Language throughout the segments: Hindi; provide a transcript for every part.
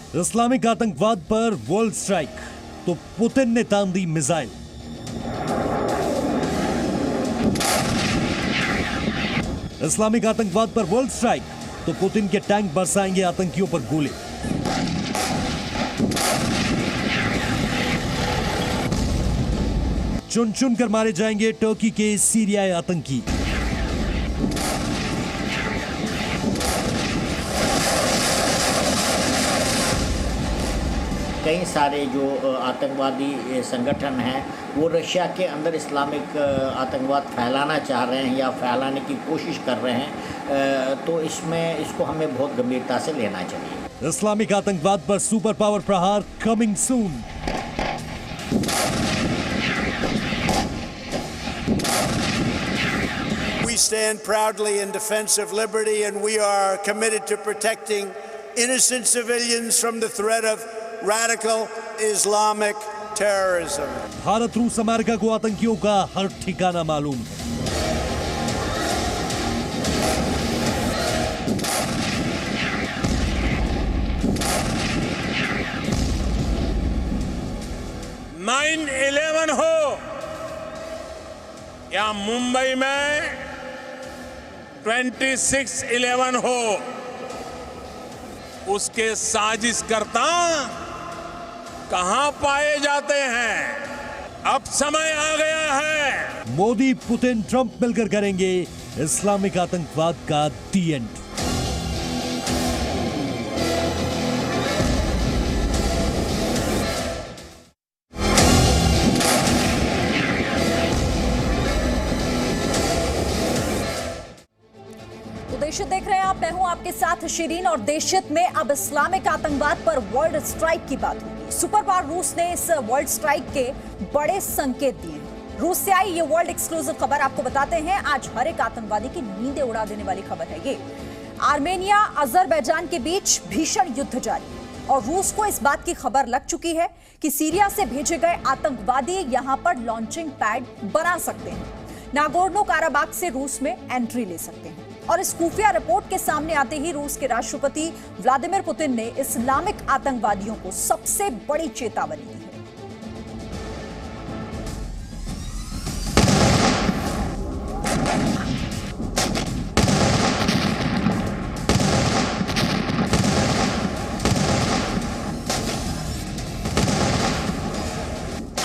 इस्लामिक आतंकवाद पर वर्ल्ड स्ट्राइक तो पुतिन ने तान दी मिसाइल। इस्लामिक आतंकवाद पर वर्ल्ड स्ट्राइक तो पुतिन के टैंक बरसाएंगे आतंकियों पर गोले। चुन चुन कर मारे जाएंगे टर्की के सीरियाई आतंकी। कई सारे जो आतंकवादी संगठन हैं वो रशिया के अंदर इस्लामिक आतंकवाद फैलाना चाह रहे हैं या फैलाने की कोशिश कर रहे हैं, तो इसको हमें बहुत गंभीरता से लेना चाहिए। इस्लामिक आतंकवाद पर सुपर पावर प्रहार coming soon. We stand proudly in defense of liberty and we are committed to protecting innocent civilians from the threat of radical Islamic terrorism. Bharat रूस अमेरिका को आतंकियों का हर ठिकाना मालूम है। नाइन 11 हो या मुंबई में 26/11 हो, उसके साजिशकर्ता कहां पाए जाते हैं? अब समय आ गया है। मोदी, पुतिन, ट्रंप मिलकर करेंगे इस्लामिक आतंकवाद का दी एंड। देशहित देख रहे हैं आप, मैं हूं आपके साथ शिरीन। और देशहित में अब इस्लामिक आतंकवाद पर वर्ल्ड स्ट्राइक की बात होगी। सुपर पावर रूस ने इस वर्ल्ड स्ट्राइक के बड़े संकेत दिए। रूस से आई ये वर्ल्ड एक्सक्लूसिव खबर आपको बताते हैं। आज हर एक आतंकवादी की नींदें उड़ा देने वाली खबर है ये। आर्मेनिया अजरबैजान के बीच भीषण युद्ध जारी और रूस को इस बात की खबर लग चुकी है कि सीरिया से भेजे गए आतंकवादी यहां पर लॉन्चिंग पैड बना सकते हैं। नागोर्नो काराबाग से रूस में एंट्री ले सकते हैं। और इस खुफिया रिपोर्ट के सामने आते ही रूस के राष्ट्रपति व्लादिमीर पुतिन ने इस्लामिक आतंकवादियों को सबसे बड़ी चेतावनी दी है।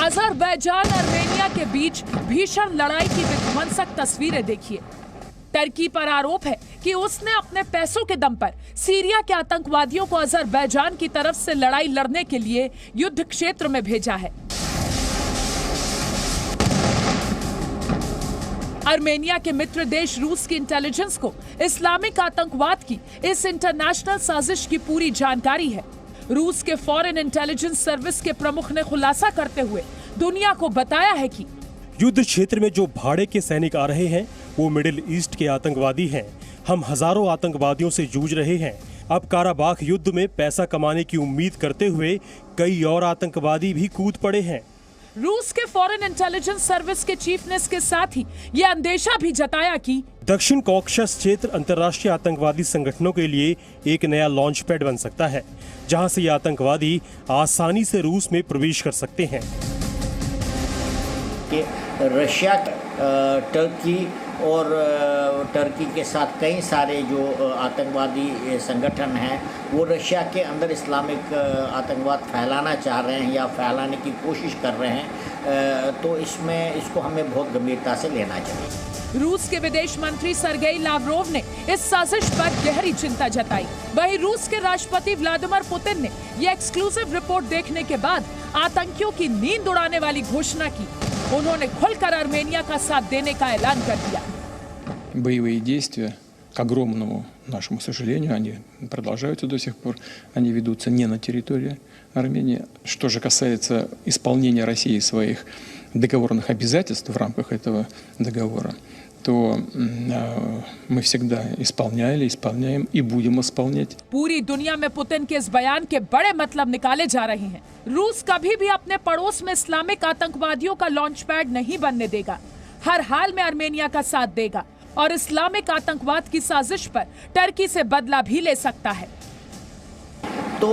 अजरबैजान आर्मेनिया के बीच भीषण लड़ाई की विध्वंसक तस्वीरें देखिए। टर्की पर आरोप है कि उसने अपने पैसों के दम पर सीरिया के आतंकवादियों को अजरबैजान की तरफ से लड़ाई लड़ने के लिए युद्ध क्षेत्र में भेजा है। आर्मेनिया के मित्र देश रूस की इंटेलिजेंस को इस्लामिक आतंकवाद की इस इंटरनेशनल साजिश की पूरी जानकारी है। रूस के फॉरेन इंटेलिजेंस सर्विस के प्रमुख ने खुलासा करते हुए दुनिया को बताया है कि युद्ध क्षेत्र में जो भाड़े के सैनिक आ रहे हैं वो मिडिल ईस्ट के आतंकवादी हैं। हम हजारों आतंकवादियों से जूझ रहे हैं। अब काराबाख युद्ध में पैसा कमाने की उम्मीद करते हुए कई और आतंकवादी भी कूद पड़े हैं। रूस के फॉरेन इंटेलिजेंस सर्विस के चीफ ने इसके साथ ही ये अंदेशा भी जताया कि दक्षिण कॉकेशस क्षेत्र अंतर्राष्ट्रीय आतंकवादी संगठनों के लिए एक नया लॉन्च पैड बन सकता है, जहां से ये आतंकवादी आसानी से रूस में प्रवेश कर सकते हैं। रशिया, टर्की और टर्की के साथ कई सारे जो आतंकवादी संगठन हैं वो रशिया के अंदर इस्लामिक आतंकवाद फैलाना चाह रहे हैं या फैलाने की कोशिश कर रहे हैं, तो इसको हमें बहुत गंभीरता से लेना चाहिए। रूस के विदेश मंत्री सर्गेई लावरोव ने इस साजिश पर गहरी चिंता जताई। वहीं रूस के राष्ट्रपति व्लादिमीर पुतिन ने यह एक्सक्लूसिव रिपोर्ट देखने के बाद आतंकियों की नींद उड़ाने वाली घोषणा की। उन्होंने खुलकर आर्मेनिया का साथ देने का ऐलान कर दिया। Боевые действия, к огромному нашему сожалению, они продолжаются до сих пор. Они ведутся не на территории Армении. Что же касается исполнения России своих договорных обязательств в рамках этого договора, то мы всегда исполняли, исполняем и будем исполнять. पूरी दुनिया में पुतिन के इस बयान के बड़े मतलब निकाले जा रहे हैं। रूस कभी भी अपने पड़ोस में इस्लामिक आतंकवादियों का लॉन्च पैड नहीं बनने देगा। हर हाल में आर्मेनिया का साथ देगा और इस्लामिक आतंकवाद की साजिश पर टर्की से बदला भी ले सकता है। तो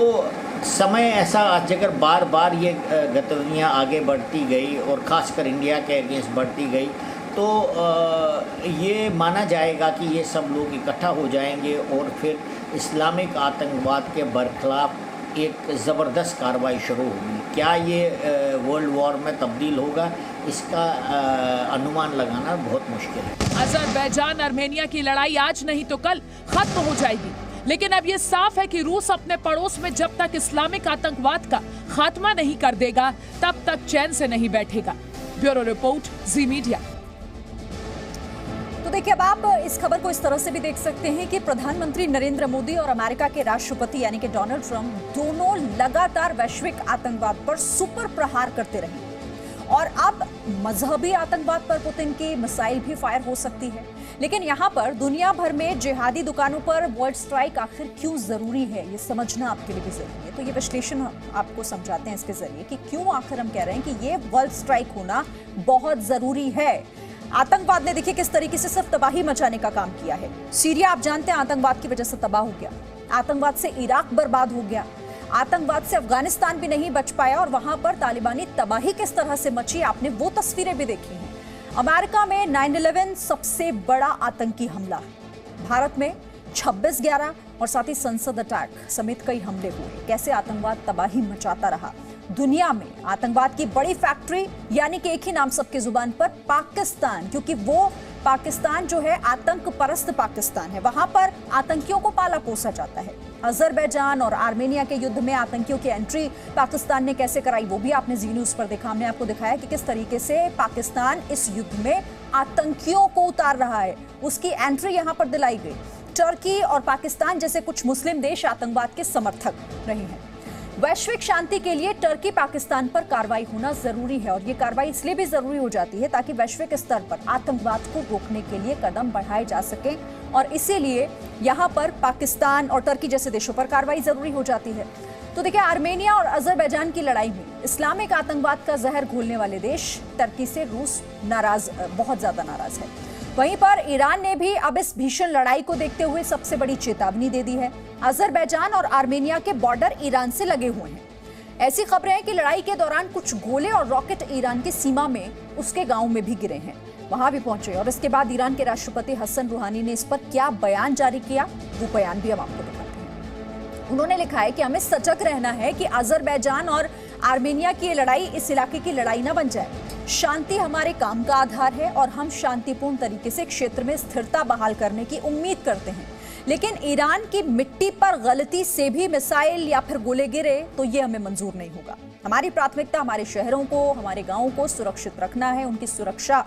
समय ऐसा अगर बार बार ये गतिविधियाँ आगे बढ़ती गई और ख़ासकर इंडिया के अगेंस्ट बढ़ती गई तो ये माना जाएगा कि ये सब लोग इकट्ठा हो जाएंगे और फिर इस्लामिक आतंकवाद के बरखिलाफ एक ज़बरदस्त कार्रवाई शुरू होगी। क्या ये वर्ल्ड वॉर में तब्दील होगा, इसका अनुमान लगाना बहुत मुश्किल है। अजरबैजान आर्मेनिया की लड़ाई आज नहीं तो कल खत्म हो जाएगी, लेकिन अब ये साफ है कि रूस अपने पड़ोस में जब तक इस्लामिक आतंकवाद का खात्मा नहीं कर देगा तब तक चैन से नहीं बैठेगा। ब्यूरो रिपोर्ट, जी मीडिया। तो देखिए, अब आप इस खबर को इस तरह से भी देख सकते हैं कि प्रधानमंत्री नरेंद्र मोदी और अमेरिका के राष्ट्रपति यानी कि डोनाल्ड ट्रंप दोनों लगातार वैश्विक आतंकवाद पर सुपर प्रहार करते रहे और अब मजहबी आतंकवाद पर पुतिन की मिसाइल भी फायर हो सकती है। लेकिन यहाँ पर दुनिया भर में जिहादी दुकानों पर वर्ल्ड स्ट्राइक आखिर क्यों जरूरी है, ये समझना आपके लिए भी जरूरी है। तो ये विश्लेषण आपको समझाते हैं इसके जरिए कि क्यों आखिर हम कह रहे हैं कि ये वर्ल्ड स्ट्राइक होना बहुत जरूरी है। आतंकवाद ने देखिए किस तरीके से सिर्फ तबाही मचाने का काम किया है। सीरिया आप जानते हैं आतंकवाद की वजह से तबाह हो गया, आतंकवाद से इराक बर्बाद हो गया, आतंकवाद से अफगानिस्तान भी नहीं बच पाया और वहां पर तालिबानी तबाही किस तरह से मची, आपने वो तस्वीरें भी देखी हैं। अमेरिका में 9/11 सबसे बड़ा आतंकी हमला, भारत में 26/11 और साथ ही संसद अटैक समेत कई हमले हुए। कैसे आतंकवाद तबाही मचाता रहा। दुनिया में आतंकवाद की बड़ी फैक्ट्री यानी कि एक ही नाम सबके जुबान पर, पाकिस्तान, क्योंकि वो पाकिस्तान जो है आतंक परस्त पाकिस्तान है, वहां पर आतंकियों को पाला पोसा जाता है। अजरबैजान और आर्मेनिया के युद्ध में आतंकियों की एंट्री पाकिस्तान ने कैसे कराई वो भी आपने जी न्यूज़ पर देखा। हमने आपको दिखाया कि किस तरीके से पाकिस्तान इस युद्ध में आतंकियों को उतार रहा है, उसकी एंट्री यहां पर दिलाई गई। टर्की और पाकिस्तान जैसे कुछ मुस्लिम देश आतंकवाद के समर्थक रहे हैं। वैश्विक शांति के लिए टर्की पाकिस्तान पर कार्रवाई होना जरूरी है और ये कार्रवाई इसलिए भी जरूरी हो जाती है ताकि वैश्विक स्तर पर आतंकवाद को रोकने के लिए कदम बढ़ाए जा सके और इसीलिए यहाँ पर पाकिस्तान और टर्की जैसे देशों पर कार्रवाई जरूरी हो जाती है। तो देखिए, आर्मेनिया और अजरबैजान की लड़ाई में इस्लामिक आतंकवाद का जहर घोलने वाले देश टर्की से रूस बहुत ज्यादा नाराज है। वहीं पर ईरान ने भी अब इस भीषण लड़ाई को देखते हुए सबसे बड़ी चेतावनी दे दी है। अजरबैजान और आर्मेनिया के बॉर्डर ईरान से लगे हुए हैं। ऐसी खबरें हैं कि लड़ाई के दौरान कुछ गोले और रॉकेट ईरान की सीमा में उसके गांव में भी गिरे हैं, वहां भी पहुंचे। और इसके बाद ईरान के राष्ट्रपति हसन रूहानी ने इस पर क्या बयान जारी किया, वो बयान भी हम आपको दिखाते हैं। उन्होंने लिखा है कि हमें सजग रहना है कि अजरबैजान और आर्मेनिया की लड़ाई इस इलाके की लड़ाई न बन जाए। शांति हमारे काम का आधार है और हम शांतिपूर्ण तरीके से क्षेत्र में स्थिरता बहाल करने की उम्मीद करते हैं, लेकिन ईरान की मिट्टी पर गलती से भी मिसाइल या फिर गोले गिरे तो ये हमें मंजूर नहीं होगा। हमारी प्राथमिकता हमारे शहरों को, हमारे गांवों को सुरक्षित रखना है, उनकी सुरक्षा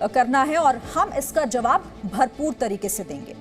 करना है और हम इसका जवाब भरपूर तरीके से देंगे।